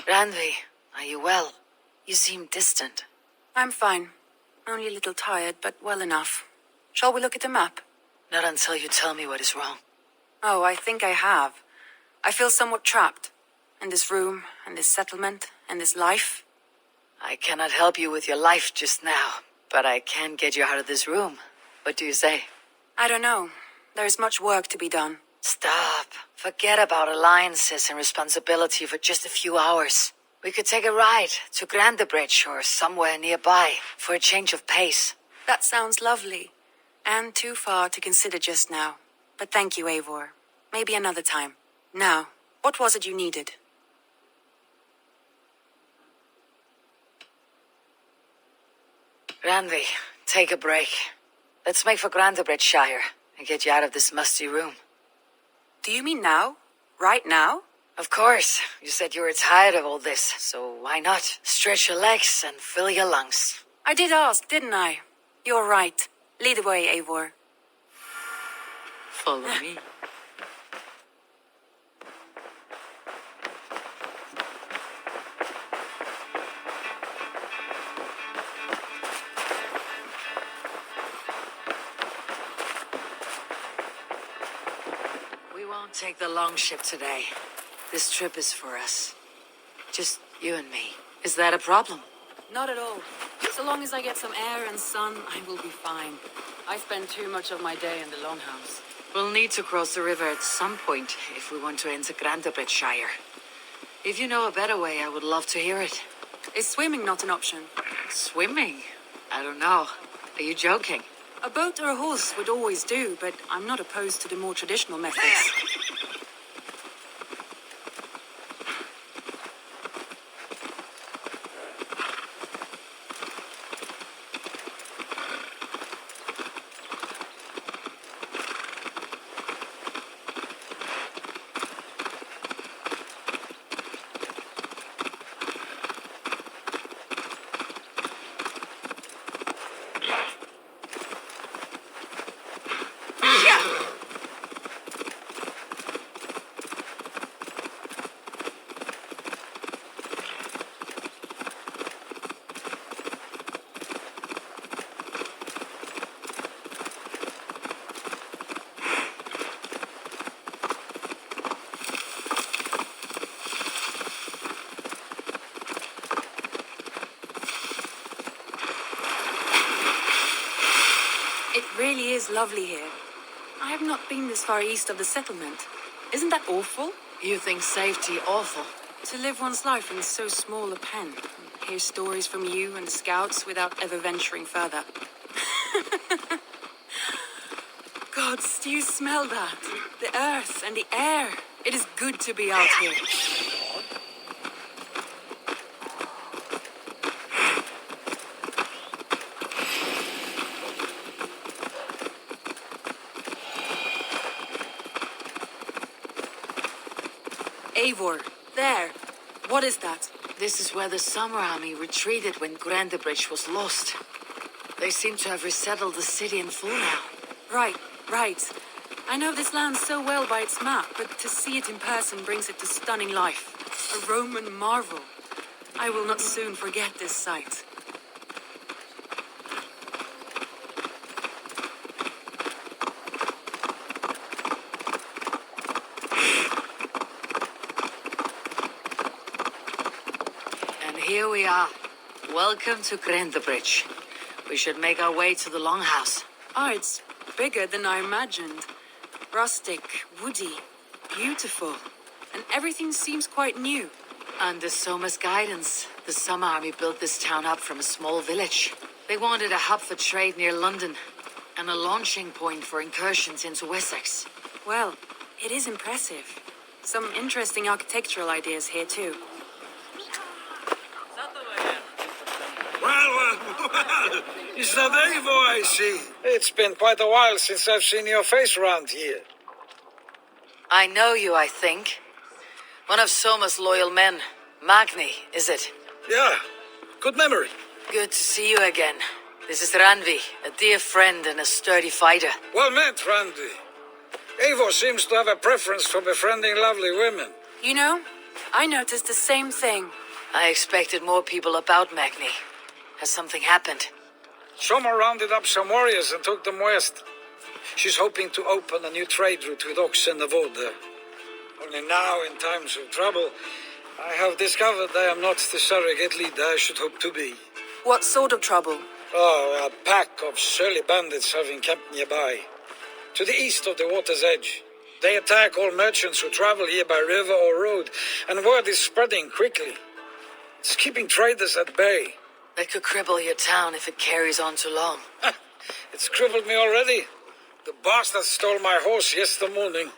Randvi, are you well? You seem distant. I'm fine. Only a little tired, but well enough. Shall we look at the map? Not until you tell me what is wrong. Oh, I think I have. I feel somewhat trapped. In this room, and this settlement, and this life. I cannot help you with your life just now, but I can get you out of this room. What do you say? I don't know. There is much work to be done. Stop. Forget about alliances and responsibility for just a few hours. We could take a ride to Grandebridge or somewhere nearby for a change of pace. That sounds lovely. And too far to consider just now. But thank you, Eivor. Maybe another time. Now, what was it you needed? Randvi, take a break. Let's make for Grandebridgeshire and get you out of this musty room. Do you mean now? Right now? Of course. You said you were tired of all this, so why not? Stretch your legs and fill your lungs. I did ask, didn't I? You're right. Lead the way, Eivor. Follow me. We won't take the long ship today. This trip is for us. Just you and me. Is that a problem? Not at all. So long as I get some air and sun, I will be fine. I spend too much of my day in the longhouse. We'll need to cross the river at some point if we want to enter Grandebridgeshire. If you know a better way, I would love to hear it. Is swimming not an option? Swimming? I don't know. Are you joking? A boat or a horse would always do, but I'm not opposed to the more traditional methods. It really is lovely here. I have not been this far east of the settlement. Isn't that awful? You think safety awful? To live one's life in so small a pen. Hear stories from you and the scouts without ever venturing further. Gods, do you smell that? The earth and the air. It is good to be out here. Eivor, there. What is that? This is where the Summer Army retreated when Grandebridge was lost. They seem to have resettled the city in full now. Right. I know this land so well by its map, but to see it in person brings it to stunning life. A Roman marvel. I will not soon forget this sight. Here we are. Welcome to Grandebridge. We should make our way to the Longhouse. Ah, it's bigger than I imagined. Rustic, woody, beautiful. And everything seems quite new. Under Soma's guidance, the Summer Army built this town up from a small village. They wanted a hub for trade near London, and a launching point for incursions into Wessex. Well, it is impressive. Some interesting architectural ideas here too. Well, is that Eivor I see? It's been quite a while since I've seen your face around here. I know you, I think. One of Soma's loyal men. Magni, is it? Yeah, good memory. Good to see you again. This is Randvi, a dear friend and a sturdy fighter. Well met, Randy. Eivor seems to have a preference for befriending lovely women. You know, I noticed the same thing. I expected more people about Magni. Has something happened? Someone rounded up some warriors and took them west. She's hoping to open a new trade route with oxen of order. Only now, in times of trouble, I have discovered I am not the surrogate leader I should hope to be. What sort of trouble? Oh, a pack of surly bandits have encamped nearby, to the east of the water's edge. They attack all merchants who travel here by river or road, and word is spreading quickly. It's keeping traders at bay. That could cripple your town if it carries on too long. It's crippled me already. The bastard stole my horse yesterday morning.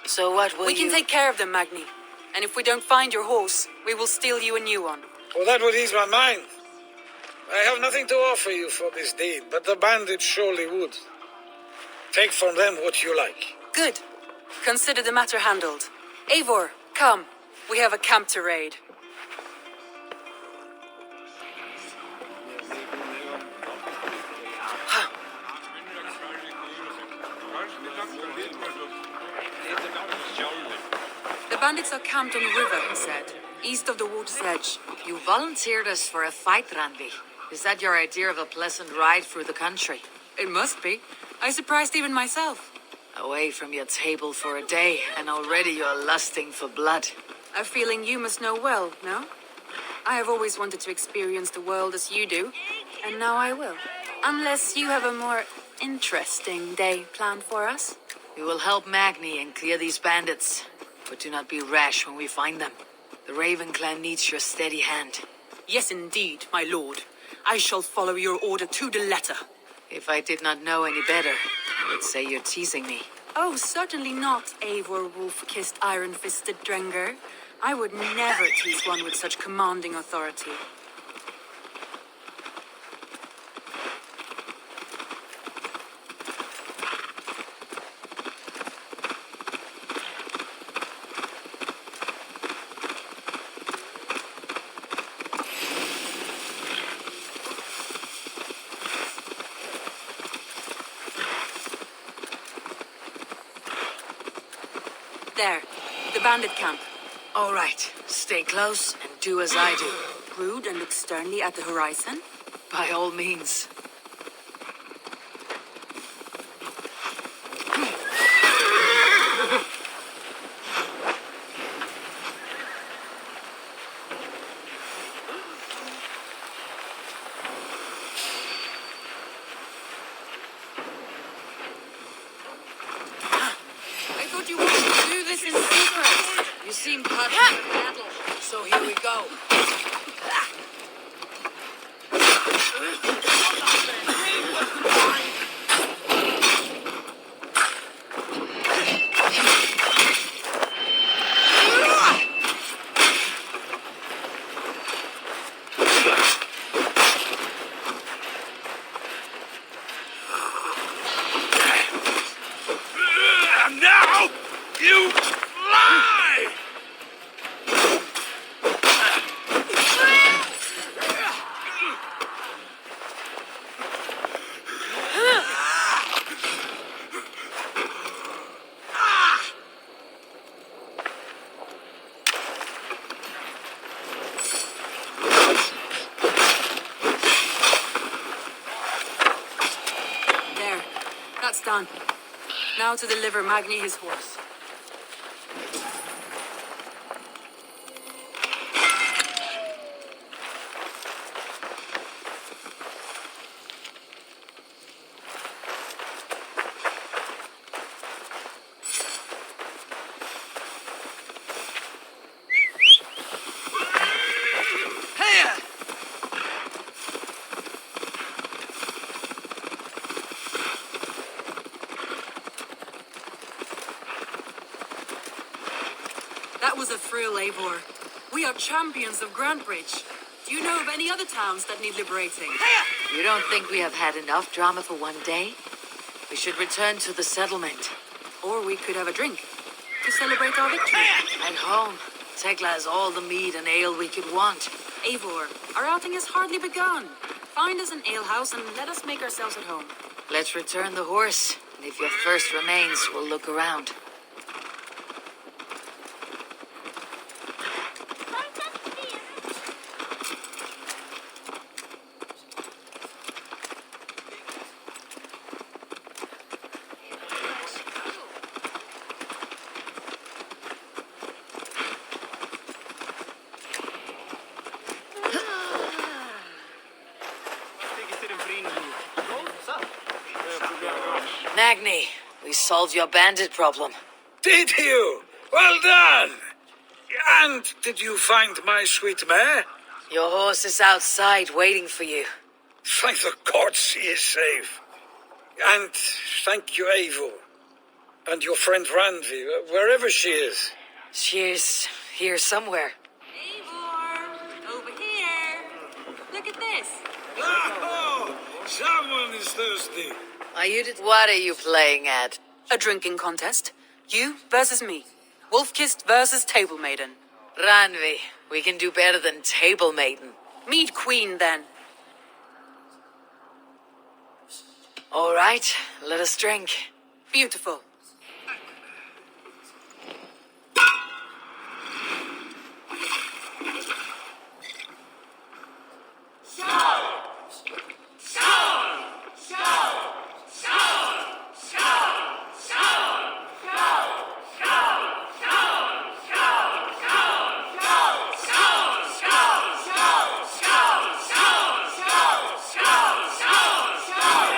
So what will We can take care of them, Magni. And if we don't find your horse, we will steal you a new one. Well, that would ease my mind. I have nothing to offer you for this deed, but the bandits surely would. Take from them what you like. Good. Consider the matter handled. Eivor, come. We have a camp to raid. The bandits are camped on the river, he said, east of the water's edge. You volunteered us for a fight, Randi. Is that your idea of a pleasant ride through the country? It must be. I surprised even myself. Away from your table for a day, and already you're lusting for blood. A feeling you must know well, no? I have always wanted to experience the world as you do, and now I will. Unless you have a more interesting day planned for us. We will help Magni and clear these bandits, but do not be rash when we find them. The Raven clan needs your steady hand. Yes, indeed, my lord. I shall follow your order to the letter. If I did not know any better, I would say you're teasing me. Oh, certainly not, Eivor wolf-kissed iron-fisted Drenger. I would never tease one with such commanding authority. There, the bandit camp. All right, stay close and do as I do. Rude and look sternly at the horizon. By all means. I thought you wanted to do this in secret. You seem passionate in battle, so here we go. And now, you fly! There, that's done. Now to deliver Magni his horse. That was a thrill, Eivor. We are champions of Grantbridge. Do you know of any other towns that need liberating? You don't think we have had enough drama for one day? We should return to the settlement. Or we could have a drink to celebrate our victory. At home, Tekla has all the mead and ale we could want. Eivor, our outing has hardly begun. Find us an alehouse and let us make ourselves at home. Let's return the horse, and if your thirst remains, we'll look around. Magni, we solved your bandit problem. Did you? Well done! And did you find my sweet mare? Your horse is outside waiting for you. Thank the gods she is safe. And thank you, Eivor. And your friend Randvi, wherever she is. She's here somewhere. Eivor! Over here! Look at this! Oh, someone is thirsty. What are you playing at? A drinking contest. You versus me. Wolf-kissed versus table maiden. Ranvi, we can do better than table maiden. Mead queen, then. All right, let us drink. Beautiful.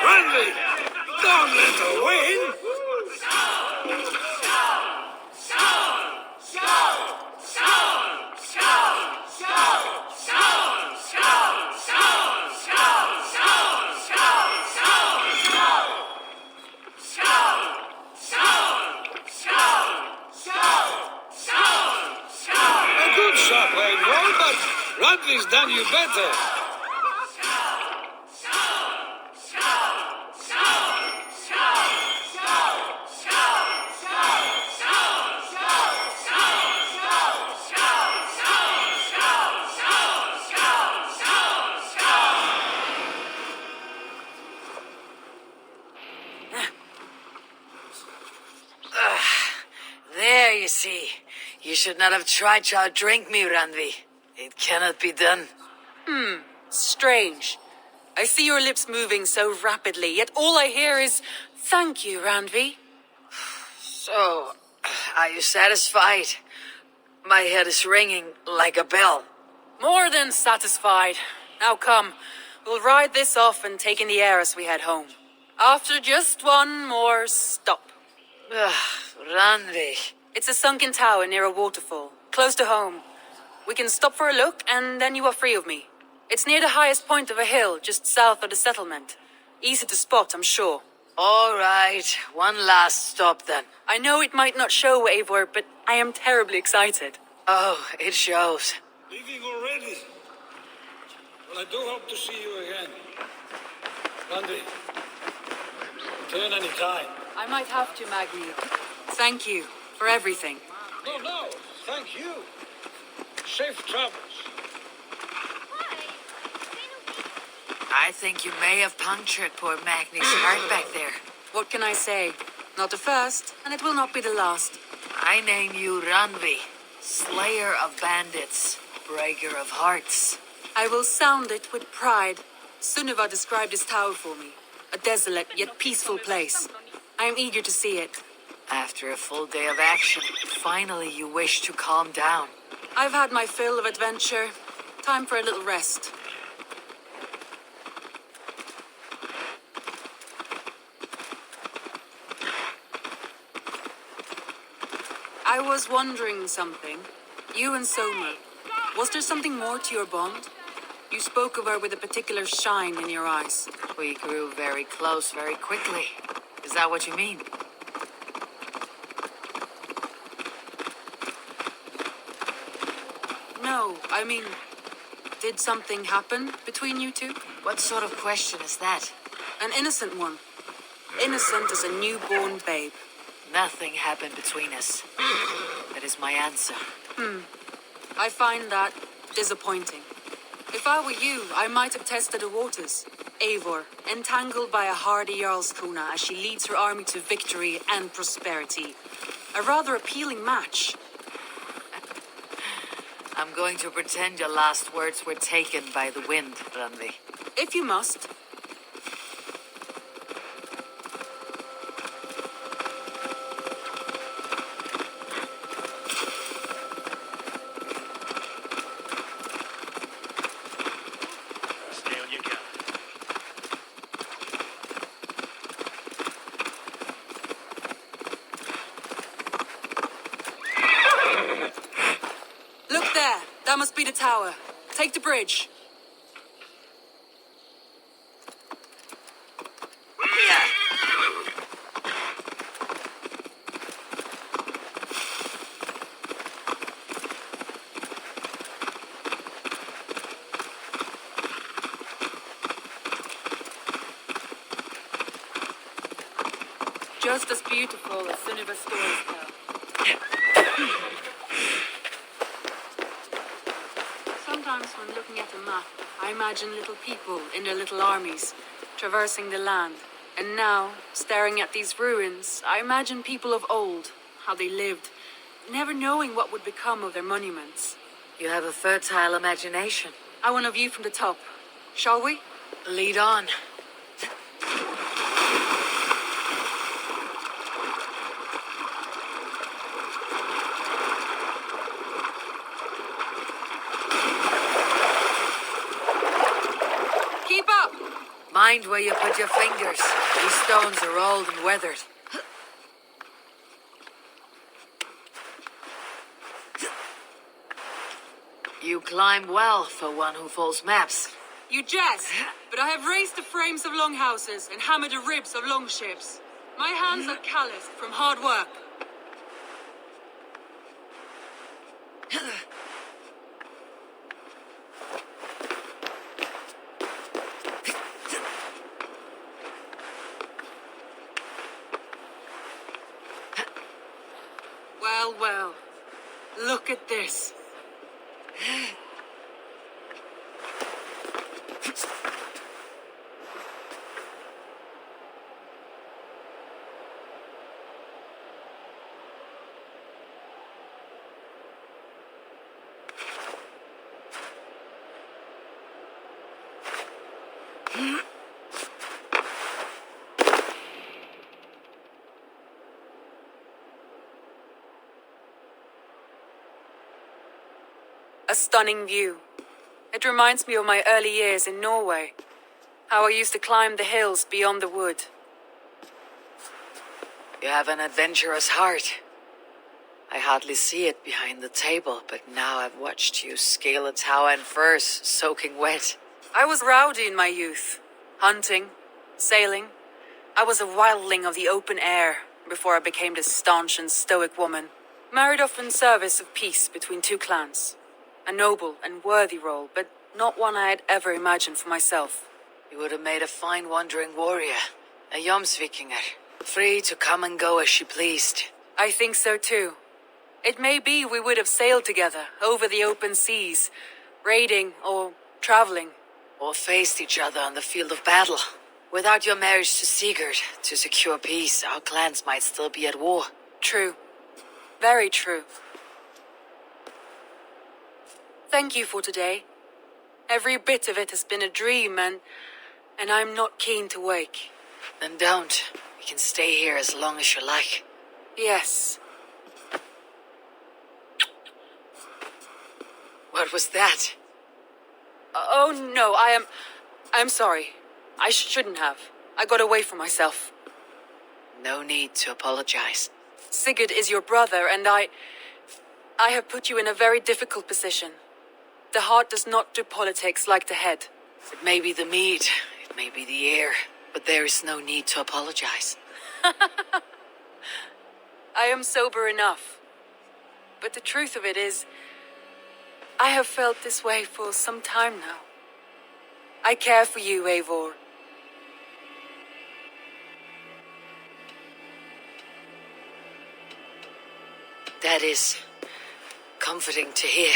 Randvi, don't let her win. A good shot, Eivor, but Randvi's done you better. There, you see. You should not have tried to outdrink me, Ranvi. It cannot be done. Strange. I see your lips moving so rapidly, yet all I hear is, "Thank you, Randvi." So, are you satisfied? My head is ringing like a bell. More than satisfied. Now come, we'll ride this off and take in the air as we head home. After just one more stop. Ranvi. It's a sunken tower near a waterfall, close to home. We can stop for a look, and then you are free of me. It's near the highest point of a hill, just south of the settlement. Easy to spot, I'm sure. All right, one last stop then. I know it might not show, Eivor, but I am terribly excited. Oh, it shows. Leaving already? Well, I do hope to see you again. Randvi, return any time. I might have to, Magni. Thank you for everything. No, thank you. Safe travels. I think you may have punctured poor Magni's heart back there. What can I say? Not the first, and it will not be the last. I name you Ranvi, slayer of bandits, breaker of hearts. I will sound it with pride. Sunniva described this tower for me. A desolate yet peaceful place. I am eager to see it. After a full day of action, finally you wish to calm down. I've had my fill of adventure. Time for a little rest. I was wondering something. You and Soma. Was there something more to your bond? You spoke of her with a particular shine in your eyes. We grew very close very quickly. Is that what you mean? No, I mean, did something happen between you two? What sort of question is that? An innocent one. Innocent as a newborn babe. Nothing happened between us. That is my answer. I find that disappointing. If I were you, I might have tested the waters. Eivor, entangled by a hardy Jarlskona as she leads her army to victory and prosperity. A rather appealing match. I'm going to pretend your last words were taken by the wind, Ranvi. If you must. That must be the tower. Take the bridge. Just as beautiful as Sunniva stories tell. Sometimes when looking at a map, I imagine little people in their little armies, traversing the land. And now, staring at these ruins, I imagine people of old, how they lived, never knowing what would become of their monuments. You have a fertile imagination. I want a view from the top. Shall we? Lead on. Keep up! Mind where you put your fingers. These stones are old and weathered. You climb well for one who folds maps. You jest, but I have raised the frames of longhouses and hammered the ribs of longships. My hands are calloused from hard work. Well, well. Look at this. A stunning view. It reminds me of my early years in Norway. How I used to climb the hills beyond the wood. You have an adventurous heart. I hardly see it behind the table, but now I've watched you scale a tower in furs, soaking wet. I was rowdy in my youth. Hunting, sailing. I was a wildling of the open air before I became this staunch and stoic woman. Married off in service of peace between two clans. A noble and worthy role, but not one I had ever imagined for myself. You would have made a fine wandering warrior, a Jomsvikinger, free to come and go as she pleased. I think so too. It may be we would have sailed together over the open seas, raiding or traveling. Or faced each other on the field of battle. Without your marriage to Sigurd, to secure peace, our clans might still be at war. True. Very true. Thank you for today. Every bit of it has been a dream, and I'm not keen to wake. Then don't. We can stay here as long as you like. Yes. What was that? Oh no, I'm sorry. I shouldn't have. I got away from myself. No need to apologize. Sigurd is your brother, and I have put you in a very difficult position. The heart does not do politics like the head. It may be the mead, it may be the air, but there is no need to apologize. I am sober enough. But the truth of it is, I have felt this way for some time now. I care for you, Eivor. That is comforting to hear.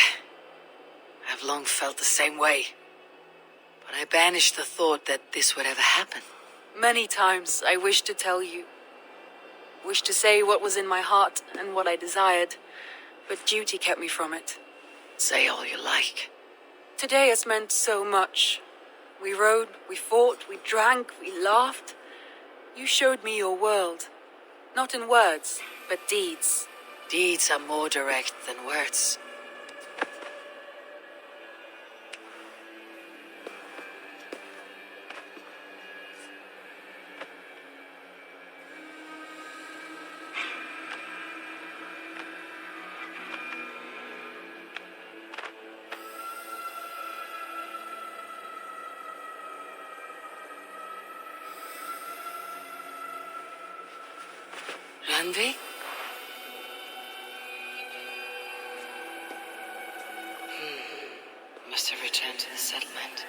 I've long felt the same way. But I banished the thought that this would ever happen. Many times I wished to tell you. Wished to say what was in my heart and what I desired. But duty kept me from it. Say all you like. Today has meant so much. We rode, we fought, we drank, we laughed. You showed me your world. Not in words, but deeds. Deeds are more direct than words. Randvi? Must have returned to the settlement.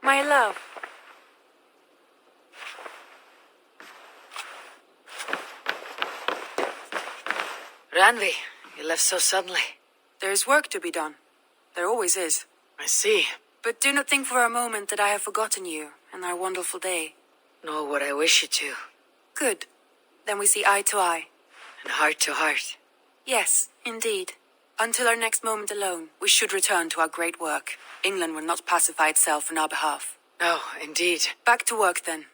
My love. Randvi, you left so suddenly. There is work to be done. There always is. I see. But do not think for a moment that I have forgotten you and our wonderful day. Nor would I wish you to. Good. Then we see eye to eye. And heart to heart. Yes, indeed. Until our next moment alone, we should return to our great work. England will not pacify itself on our behalf. No, indeed. Back to work then.